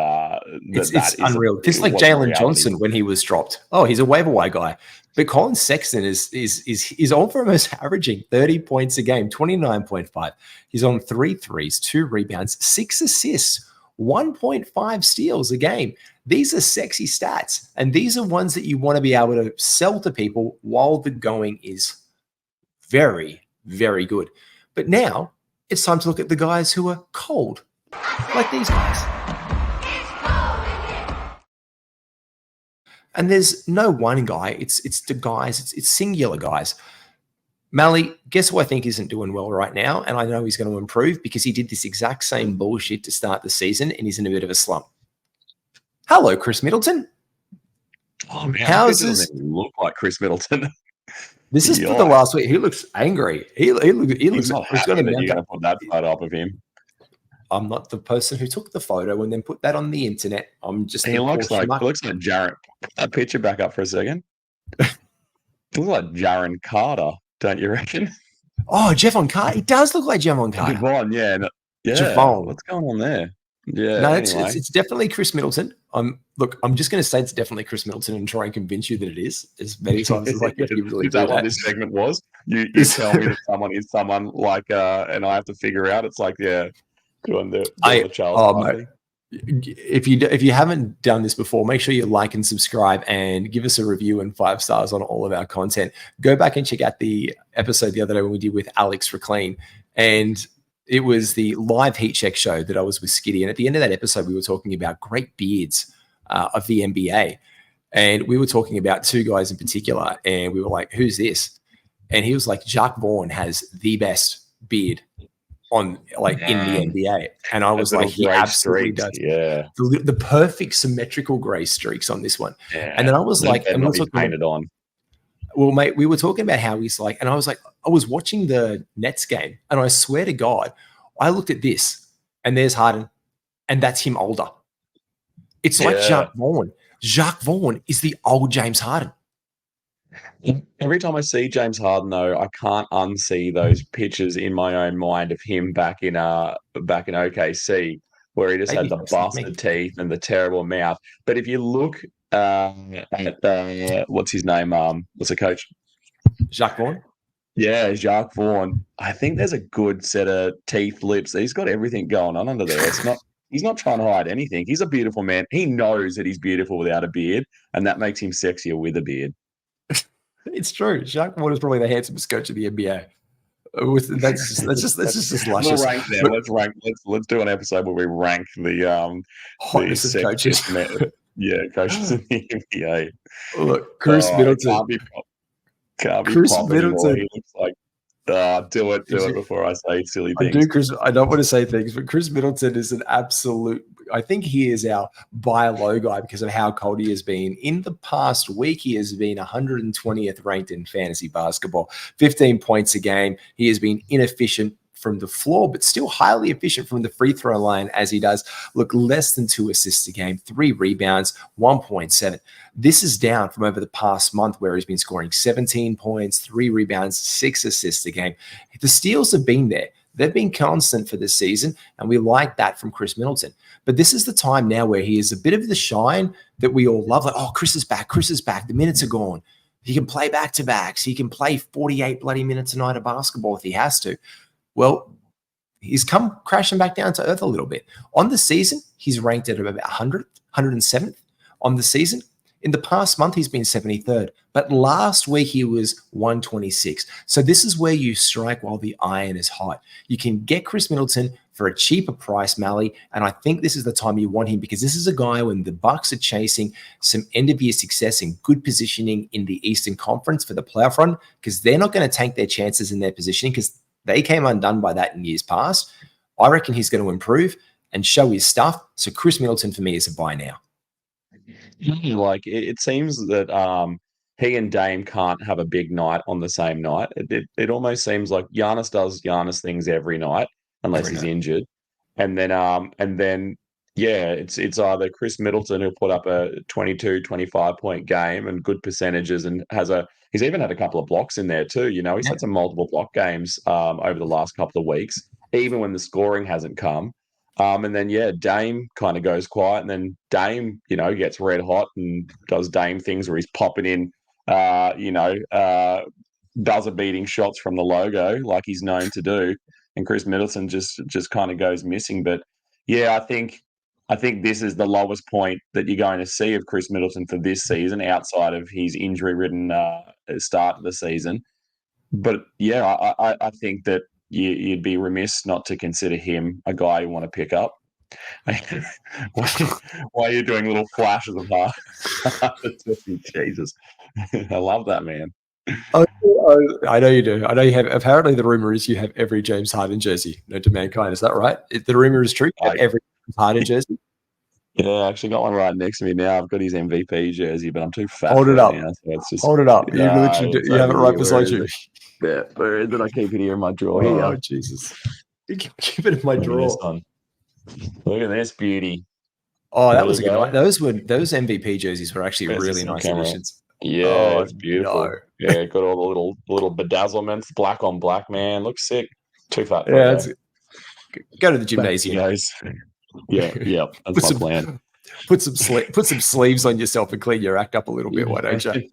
it's unreal. Just like Jalen Johnson when he was dropped. Oh, he's a waiver wire guy. But Colin Sexton is almost averaging 30 points a game, 29.5. He's on 3 threes, 2 rebounds, 6 assists, 1.5 steals a game. These are sexy stats, and these are ones that you want to be able to sell to people while the going is very, very good. But now it's time to look at the guys who are cold, like these guys. And there's no one guy. It's the guys. It's singular guys. Malley, guess who I think isn't doing well right now? And I know he's going to improve because he did this exact same bullshit to start the season and he's in a bit of a slump. Hello, Chris Middleton. Oh, man. How's this? this? Doesn't look like Chris Middleton. This is for the last week. He looks angry. He looks not happy that you're going to put that photo up of him. I'm not the person who took the photo and then put that on the internet. I'm just. He looks like Jaren. Put that picture back up for a second. Looks like Jaren Carter, don't you reckon? Oh, Javon Carter. He does look like Javon Carter. Javon, yeah. Javon. What's going on there? Yeah. No, anyway. it's definitely Chris Middleton. I'm just going to say it's definitely Chris Middleton and try and convince you that it is as many times as I can. Really is that what this segment was? You tell me that someone is someone like, and I have to figure out. It's like, yeah, doing the Charles. Mate, if you haven't done this before, make sure you like and subscribe and give us a review and 5 stars on all of our content. Go back and check out the episode the other day when we did with Alex Reclean, and it was the live heat check show that I was with Skiddy. And at the end of that episode, we were talking about great beards of the NBA. And we were talking about 2 guys in particular. And we were like, who's this? And he was like, Jacques Vaughn has the best beard in the NBA. And I was like, he absolutely does. Yeah. The perfect symmetrical gray streaks on this one. Yeah. And then I was like, and we're painted on. Well, mate, we were talking about how he's like, and I was like, I was watching the Nets game, and I swear to God, I looked at this, and there's Harden, and that's him older. It's like Jacques Vaughn. Jacques Vaughn is the old James Harden. Every time I see James Harden, though, I can't unsee those pictures in my own mind of him back in OKC, where he just had the busted teeth and the terrible mouth. But if you look at what's his name? What's the coach? Jacques Vaughn. Yeah, Jacques Vaughn. I think there's a good set of teeth, lips. He's got everything going on under there. He's not trying to hide anything. He's a beautiful man. He knows that he's beautiful without a beard, and that makes him sexier with a beard. It's true. Jacques Vaughn is probably the handsomest coach of the NBA. That's just luscious. We'll rank there. Let's do an episode where we rank the hotness of coaches. Coaches in the NBA. Look, Chris Middleton. Can't be Chris Middleton. He looks like, do it before I say silly things. I don't want to say things, but Chris Middleton is an absolute. I think he is our buy low guy because of how cold he has been. In the past week, he has been 120th ranked in fantasy basketball, 15 points a game. He has been inefficient from the floor, but still highly efficient from the free throw line as he does. Look, less than 2 assists a game, 3 rebounds, 1.7. This is down from over the past month where he's been scoring 17 points, 3 rebounds, 6 assists a game. The steals have been there. They've been constant for this season, and we like that from Chris Middleton. But this is the time now where he is a bit of the shine that we all love. Like, oh, Chris is back. The minutes are gone. He can play back-to-backs. He can play 48 bloody minutes a night of basketball if he has to. Well, he's come crashing back down to earth a little bit. On the season, he's ranked at about 100th, 107th on the season. In the past month, he's been 73rd. But last week, he was 126. So this is where you strike while the iron is hot. You can get Chris Middleton for a cheaper price, Malley, and I think this is the time you want him because this is a guy when the Bucks are chasing some end-of-year success and good positioning in the Eastern Conference for the playoff run because they're not going to tank their chances in their positioning because they came undone by that in years past. I reckon he's going to improve and show his stuff. So Chris Middleton for me is a buy now. Like it seems that he and Dame can't have a big night on the same night. It almost seems like Giannis does Giannis things every night unless Every he's night. injured, and then yeah, it's either Chris Middleton who put up a 22, 25 point game and good percentages and he's even had a couple of blocks in there too. You know, he's Yeah. had some multiple block games over the last couple of weeks, even when the scoring hasn't come. And then Dame kind of goes quiet, and then Dame, gets red hot and does Dame things where he's popping in, buzzer beating shots from the logo like he's known to do, and Chris Middleton just kind of goes missing. But yeah, I think this is the lowest point that you're going to see of Chris Middleton for this season, outside of his injury-ridden start of the season. But yeah, I think that you'd be remiss not to consider him a guy you want to pick up. Why are you doing little flashes of heart? Jesus, I love that, man. I know you do. I know you have. Apparently, the rumor is you have every James Harden jersey known to mankind. Is that right? The rumor is true. You have every James Harden jersey. Yeah, I actually got one right next to me now. I've got his MVP jersey, but I'm too fat. Hold it up. Now, so it's just, Hold it up. You literally you have it right beside you. Yeah, where is it? I keep it here in my drawer. Oh, Jesus. You keep it in my drawer. Look at this beauty. Oh, that was a good night. Those MVP jerseys were actually really nice additions. Yeah, it's beautiful. No. Yeah, got all the little bedazzlements, black on black, man. Looks sick. Too fat. Yeah, go to the gymnasium. Yeah, that's my plan. Put some sleeves on yourself and clean your act up a little bit. Why don't you?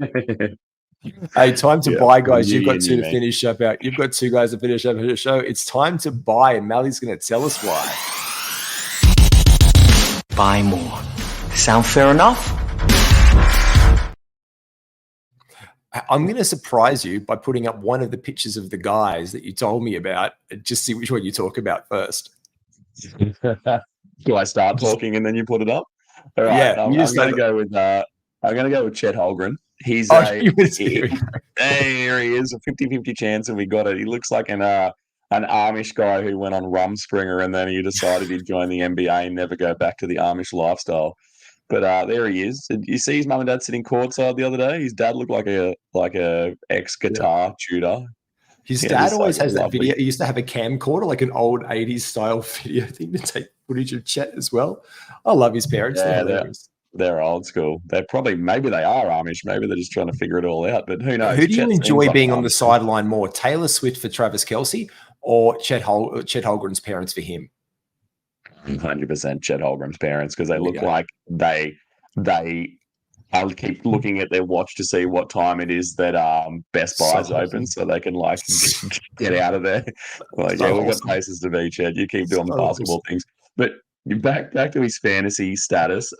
Hey, time to buy, guys. You've got two to finish up out. You've got two guys to finish up the show. It's time to buy, and Mally's going to tell us why. Buy more. Sound fair enough? I'm going to surprise you by putting up one of the pictures of the guys that you told me about and just see which one you talk about first. Do I start talking and then you put it up? All right, yeah, I'm going to go with Chet Holmgren. He's there he is, a 50-50 chance, and we got it. He looks like an Amish guy who went on Rumspringer and then he decided he'd join the NBA and never go back to the Amish lifestyle. But there he is. You see his mum and dad sitting courtside the other day. His dad looked like a ex-guitar tutor. His dad always has that video. He used to have a camcorder, like an old 80s style video thing to take footage of Chet as well. I love his parents. Yeah, they're old school. Maybe they are Amish. Maybe they're just trying to figure it all out. But who knows? Who do you enjoy being on the sideline more, Taylor Swift for Travis Kelce or Chet Holmgren's parents for him? 100% Chet Holmgren's parents, because they look like they I'll keep looking at their watch to see what time it is that Best Buy's open, so they can get out of there. We've got places to be, Chet. You keep doing the basketball things. But back to his fantasy status.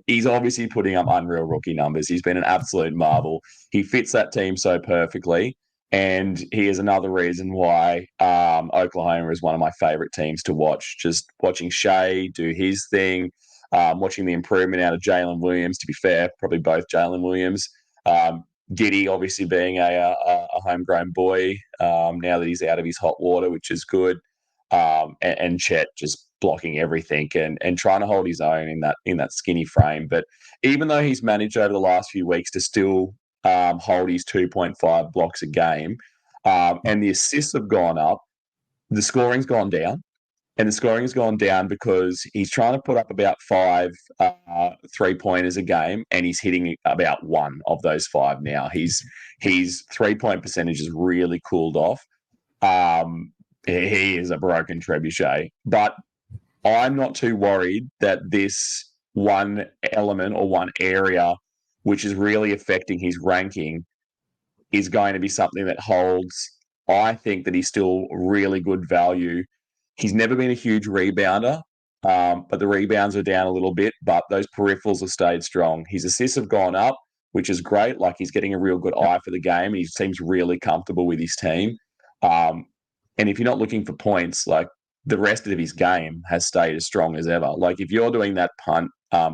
He's obviously putting up unreal rookie numbers. He's been an absolute marvel. He fits that team so perfectly. And he is another reason why Oklahoma is one of my favorite teams to watch. Just watching Shea do his thing, watching the improvement out of Jalen Williams, to be fair, probably both Jalen Williams. Giddey obviously being a homegrown boy now that he's out of his hot water, which is good. And Chet just blocking everything and trying to hold his own in that skinny frame. But even though he's managed over the last few weeks to still hold his 2.5 blocks a game, and the assists have gone up, the scoring's gone down. And the scoring has gone down because he's trying to put up about 5 3-pointers a game, and he's hitting about 1 of those 5 now. His 3-point percentage has really cooled off. He is a broken trebuchet. But I'm not too worried that this one element or one area which is really affecting his ranking is going to be something that holds. I think that he's still really good value. He's never been a huge rebounder, but the rebounds are down a little bit, but those peripherals have stayed strong. His assists have gone up, which is great. Like, he's getting a real good eye for the game. He seems really comfortable with his team. And if you're not looking for points, like, the rest of his game has stayed as strong as ever. Like, if you're doing that punt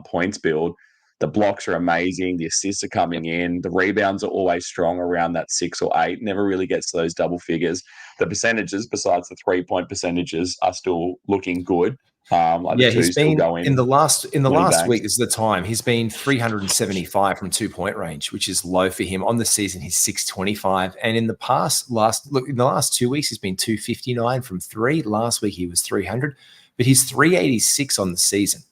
points build, the blocks are amazing. The assists are coming in. The rebounds are always strong around that 6 or 8. Never really gets to those double figures. The percentages, besides the 3-point percentages, are still looking good. Yeah, he's been in the last banks. week. This is the time he's been 375 from 2-point range, which is low for him. On the season, he's 625, and in the last 2 weeks, he's been 259 from 3. Last week he was 300, but he's 386 on the season.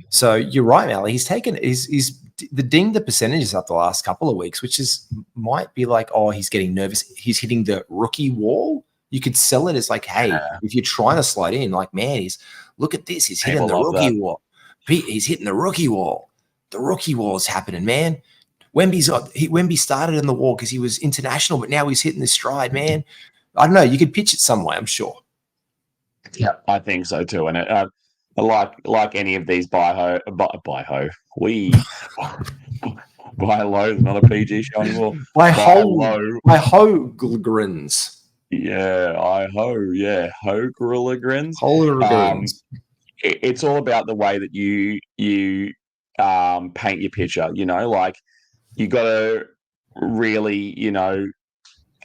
So you're right, Malley. He's dinged the percentages up the last couple of weeks, which might be like, oh, he's getting nervous. He's hitting the rookie wall. You could sell it as like, hey, if you're trying to slide in, like, man, look at this. He's hitting the rookie wall. He's hitting the rookie wall. The rookie wall is happening, man. Wemby started in the wall because he was international, but now he's hitting this stride, man. I don't know. You could pitch it some way, I'm sure. Yeah, I think so too. And like any of these buy low, not a PG show anymore. Buy Hogrins. Yeah, Gorilla Grins. It's all about the way that you paint your picture. Like you got to really,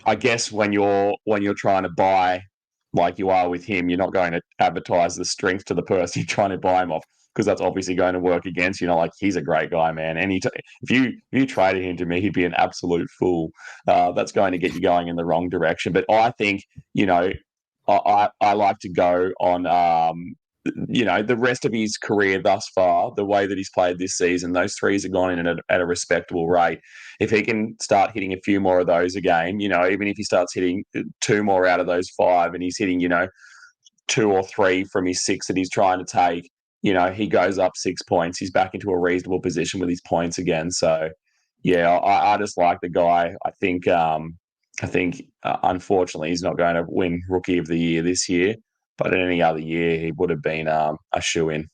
I guess when you're trying to buy, like you are with him, you're not going to advertise the strength to the person you're trying to buy him off, because that's obviously going to work against you. Like, he's a great guy, man. And if you traded him to me, he'd be an absolute fool. That's going to get you going in the wrong direction. But I think, I like to go on, the rest of his career thus far, the way that he's played this season, those threes have gone in at a respectable rate. If he can start hitting a few more of those a game, even if he starts hitting 2 more out of those 5 and he's hitting, 2 or 3 from his 6 that he's trying to take, he goes up 6 points. He's back into a reasonable position with his points again. So, yeah, I just like the guy. I think unfortunately he's not going to win Rookie of the Year this year, but in any other year he would have been a shoe-in.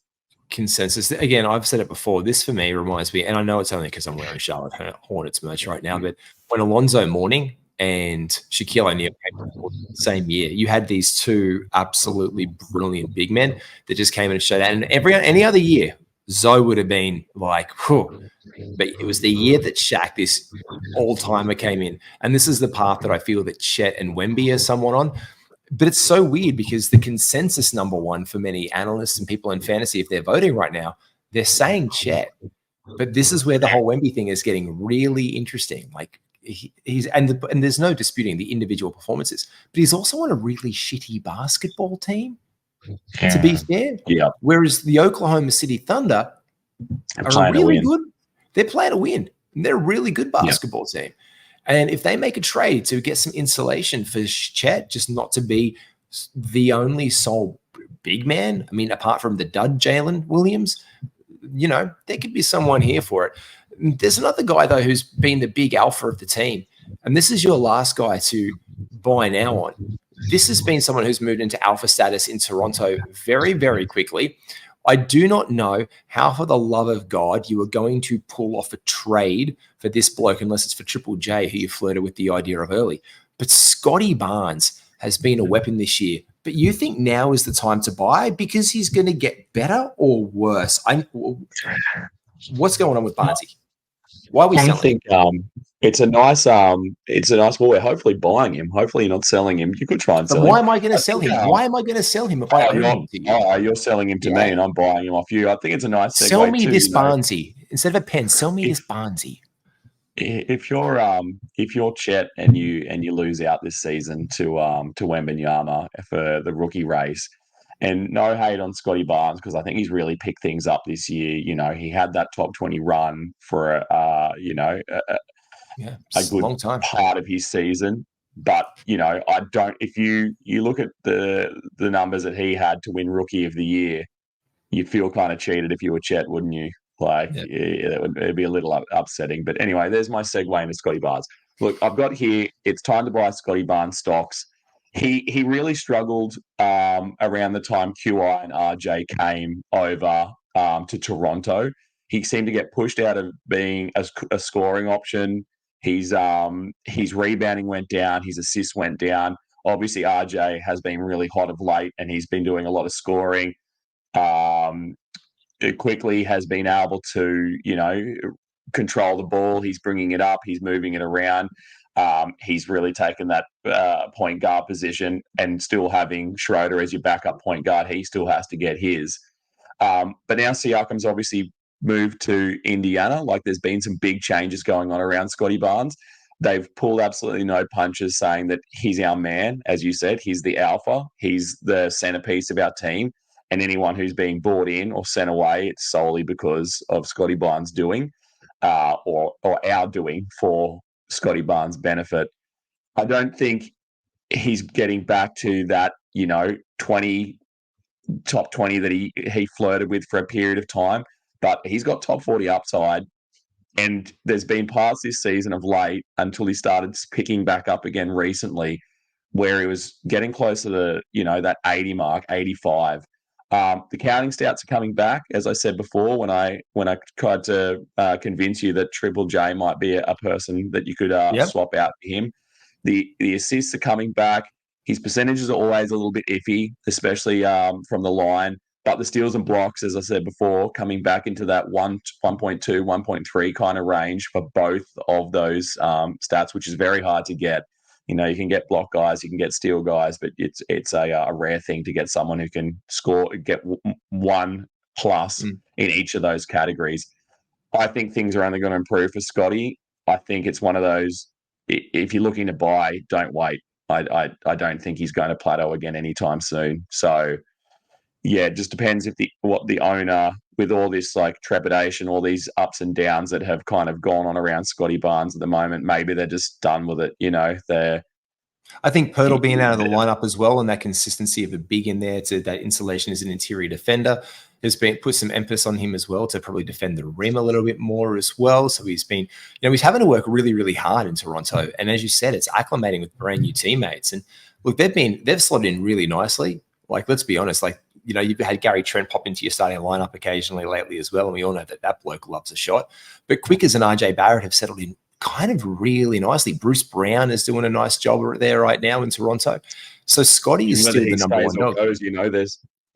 Consensus. Again, I've said it before. This for me reminds me, and I know it's only because I'm wearing Charlotte Hornets merch right now, but when Alonzo Mourning and Shaquille O'Neal came the same year, you had these 2 absolutely brilliant big men that just came in and showed out. And any other year, Zoe would have been like, whew. But it was the year that Shaq, this all-timer, came in. And this is the path that I feel that Chet and Wemby are somewhat on. But it's so weird because the consensus number 1 for many analysts and people in fantasy, if they're voting right now, they're saying Chet. But this is where the whole Wemby thing is getting really interesting. Like, he's and there's no disputing the individual performances, but he's also on a really shitty basketball team, to be fair. Yeah. Whereas the Oklahoma City Thunder are really good. They're playing to win. They're a really good basketball team. And if they make a trade to get some insulation for Chet, just not to be the only sole big man, I mean, apart from the dud Jalen Williams, there could be someone here for it. There's another guy, though, who's been the big alpha of the team. And this is your last guy to buy now on. This has been someone who's moved into alpha status in Toronto very, very quickly. I do not know how, for the love of God, you are going to pull off a trade for this bloke, unless it's for Triple J, who you flirted with the idea of early. But Scotty Barnes has been a weapon this year. But you think now is the time to buy because he's going to get better or worse? What's going on with Barnesy? Why are we selling? I think it's a nice well, we're hopefully buying him. Hopefully you're not selling him. You could try and sell him. Why am I going to sell him? Why am I going to sell him if I own him to you? You're selling him to me and I'm buying him off you. I think it's a nice segue. Sell me this Barnesy. Instead of a pen, sell me this Barnesy. If you're Chet and you lose out this season to Wembanyama for the rookie race, and no hate on Scotty Barnes because I think he's really picked things up this year. He had that top 20 run for a good long time part of his season. But I don't. If you look at the numbers that he had to win Rookie of the Year, you'd feel kind of cheated if you were Chet, wouldn't you? It'd be a little upsetting. But anyway, there's my segue into Scotty Barnes. Look, I've got here, it's time to buy Scotty Barnes stocks. He really struggled around the time QI and RJ came over to Toronto. He seemed to get pushed out of being a scoring option. His rebounding went down. His assists went down. Obviously, RJ has been really hot of late, and he's been doing a lot of scoring. Quickly has been able to, control the ball. He's bringing it up. He's moving it around. He's really taken that point guard position, and still having Schroeder as your backup point guard, he still has to get his. But now Siakam's obviously moved to Indiana. Like, there's been some big changes going on around Scotty Barnes. They've pulled absolutely no punches, saying that he's our man. As you said, he's the alpha. He's the centerpiece of our team. And anyone who's being brought in or sent away, it's solely because of Scotty Barnes doing or our doing for Scotty Barnes' benefit. I don't think he's getting back to that, 20 top 20 that he flirted with for a period of time, but he's got top 40 upside. And there's been parts this season of late, until he started picking back up again recently, where he was getting closer to, that 80 mark, 85. The counting stats are coming back, as I said before, when I tried to convince you that Triple J might be a person that you could swap out for him. The assists are coming back. His percentages are always a little bit iffy, especially from the line. But the steals and blocks, as I said before, coming back into that 1.2, 1.3 kind of range for both of those stats, which is very hard to get. You can get block guys, you can get steal guys, but it's a rare thing to get someone who can get 1+ in each of those categories. I think things are only going to improve for Scotty. I think it's one of those, if you're looking to buy, don't wait. I don't think he's going to plateau again anytime soon. So, yeah, it just depends what the owner, with all this like trepidation, all these ups and downs that have kind of gone on around Scotty Barnes at the moment, maybe they're just done with it. I think Pirtle being out of the lineup as well, and that consistency of a big in there to that insulation as an interior defender has put some emphasis on him as well to probably defend the rim a little bit more as well. So he's been, he's having to work really, really hard in Toronto. And as you said, it's acclimating with brand new teammates. And look, they've slotted in really nicely. Like, let's be honest, you've had Gary Trent pop into your starting lineup occasionally lately as well. And we all know that bloke loves a shot. But Quickers and RJ Barrett have settled in kind of really nicely. Bruce Brown is doing a nice job there right now in Toronto. So Scotty is still the number one dog.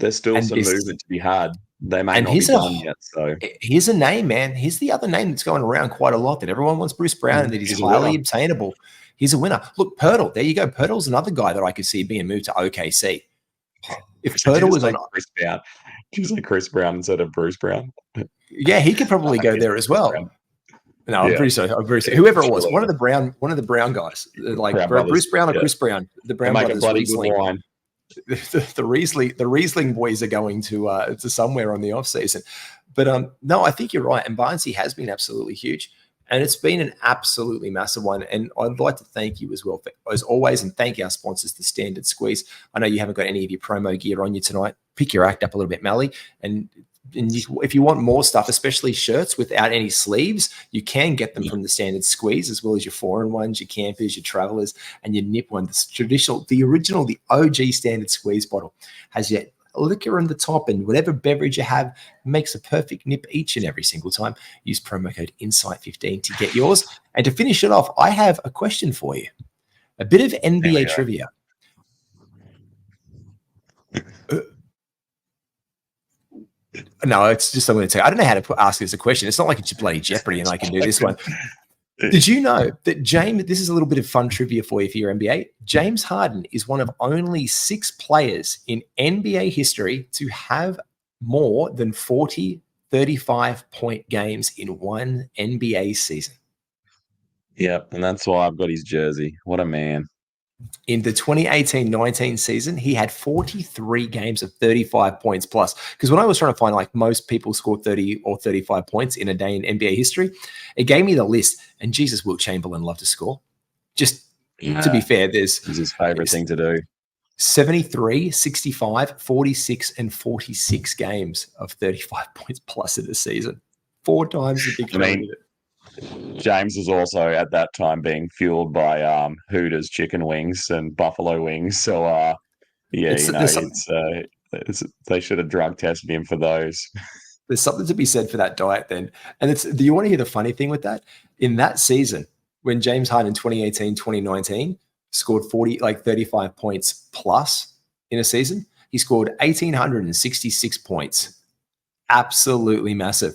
There's still some movement to be had. They may not be done yet. So here's a name, man. Here's the other name that's going around quite a lot that everyone wants Bruce Brown and that he's highly obtainable. He's a winner. Look, Pirtle. There you go. Pirtle's another guy that I could see being moved to OKC. If Pirtle was Chris Brown, just like Chris Brown instead of Bruce Brown. Yeah, he could probably go there as well. No, I'm pretty sure. Whoever it was, one of the Brown guys, like Bruce Brown or Chris Brown, the Brown brothers. Riesling. The Riesling boys are going to somewhere on the off season, but no, I think you're right. And Barnesy has been absolutely huge. And it's been an absolutely massive one. And I'd like to thank you as well, as always, and thank our sponsors, the Standard Squeeze. I know you haven't got any of your promo gear on you tonight. Pick your act up a little bit, Malley. And if you want more stuff, especially shirts without any sleeves, you can get them from the Standard Squeeze, as well as your foreign ones, your campers, your travelers, and your nip one. The traditional, the original, the OG Standard Squeeze bottle has your liquor on the top, and whatever beverage you have makes a perfect nip each and every single time. Use promo code INSIGHT15 to get yours. And to finish it off, I have a question for you. A bit of NBA trivia. No, it's just I'm going to tell you. I don't know how to ask this a question. It's not like it's bloody Jeopardy and I can do this one. Did you know that this is a little bit of fun trivia for you for your NBA. James Harden is one of only 6 players in NBA history to have more than 40 35-point games in one NBA season. Yep, and that's why I've got his jersey. What a man. In the 2018-19 season, he had 43 games of 35 points plus. Because when I was trying to find, like, most people scored 30 or 35 points in a day in NBA history, it gave me the list. And Jesus, Wilt Chamberlain loved to score. Just to be fair, it's his favorite thing to do. 73, 65, 46, and 46 games of 35 points plus in a season. 4 times the big James was also at that time being fueled by Hooters chicken wings and buffalo wings. So, they should have drug tested him for those. There's something to be said for that diet then. And do you want to hear the funny thing with that? In that season, when James Harden in 2018, 2019 scored 35 points plus in a season, he scored 1,866 points. Absolutely massive.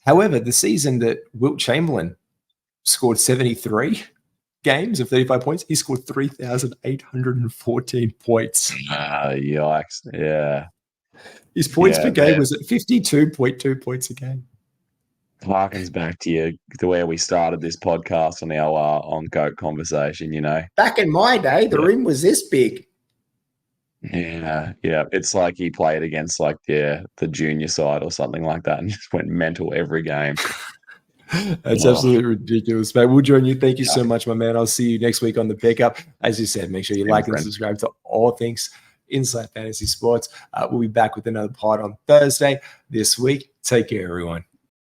However, the season that Wilt Chamberlain scored 73, games of 35 points, he scored 3,814 points. Yikes. Yeah. His points per game was at 52.2 points a game. Harkens back to where we started this podcast on our on-GOAT conversation, Back in my day, the rim was this big. Yeah. It's like he played against the junior side or something like that and just went mental every game. That's absolutely ridiculous, mate. We'll join you. Thank you so much, my man. I'll see you next week on the pickup. As you said, make sure you like and subscribe to all things Inside Fantasy Sports. We'll be back with another pod on Thursday this week. Take care, everyone.